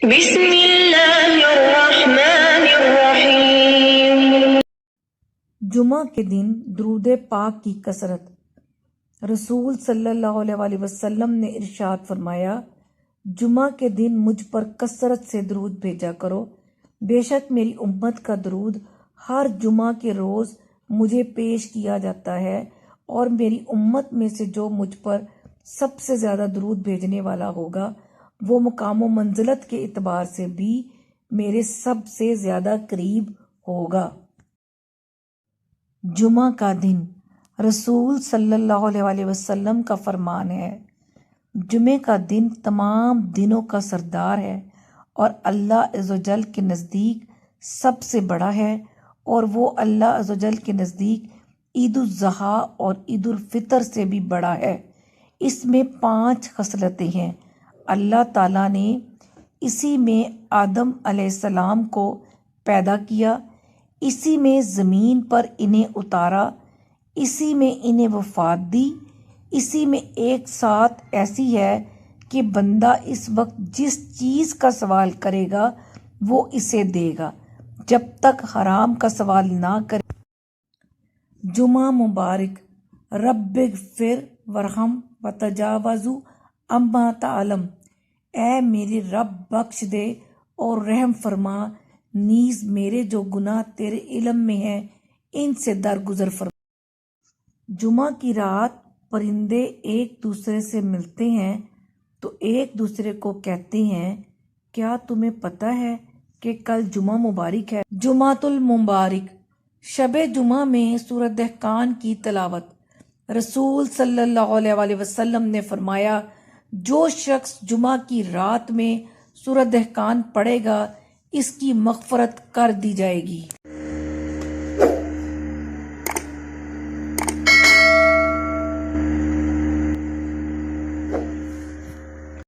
بسم اللہ الرحمن الرحیم۔ جمعہ کے دن درود پاک کی کثرت۔ رسول صلی اللہ علیہ وآلہ وسلم نے ارشاد فرمایا، جمعہ کے دن مجھ پر کثرت سے درود بھیجا کرو، بے شک میری امت کا درود ہر جمعہ کے روز مجھے پیش کیا جاتا ہے، اور میری امت میں سے جو مجھ پر سب سے زیادہ درود بھیجنے والا ہوگا وہ مقام و منزلت کے اعتبار سے بھی میرے سب سے زیادہ قریب ہوگا۔ جمعہ کا دن رسول صلی اللہ علیہ وآلہ وسلم کا فرمان ہے، جمعہ کا دن تمام دنوں کا سردار ہے اور اللہ عز و جل کے نزدیک سب سے بڑا ہے، اور وہ اللہ عز و جل کے نزدیک عید الاضحیٰ اور عید الفطر سے بھی بڑا ہے۔ اس میں 5 خصلتیں ہیں۔ اللہ تعالیٰ نے اسی میں آدم علیہ السلام کو پیدا کیا، اسی میں زمین پر انہیں اتارا، اسی میں انہیں وفات دی، اسی میں ایک ساتھ ایسی ہے کہ بندہ اس وقت جس چیز کا سوال کرے گا وہ اسے دے گا جب تک حرام کا سوال نہ کرے۔ جمعہ مبارک۔ رب اغفر ورحم وتجاوز عما تعلم، اے میرے رب بخش دے اور رحم فرما، نیز میرے جو گناہ تیرے علم میں ہیں ان سے درگزر فرما۔ جمعہ کی رات پرندے ایک دوسرے سے ملتے ہیں تو ایک دوسرے کو کہتے ہیں، کیا تمہیں پتہ ہے کہ کل جمعہ مبارک ہے؟ جمعۃ المبارک۔ شب جمعہ میں سورۃ دہقان کی تلاوت۔ رسول صلی اللہ علیہ وآلہ وسلم نے فرمایا، جو شخص جمعہ کی رات میں سورۃ دہقان پڑھے گا اس کی مغفرت کر دی جائے گی۔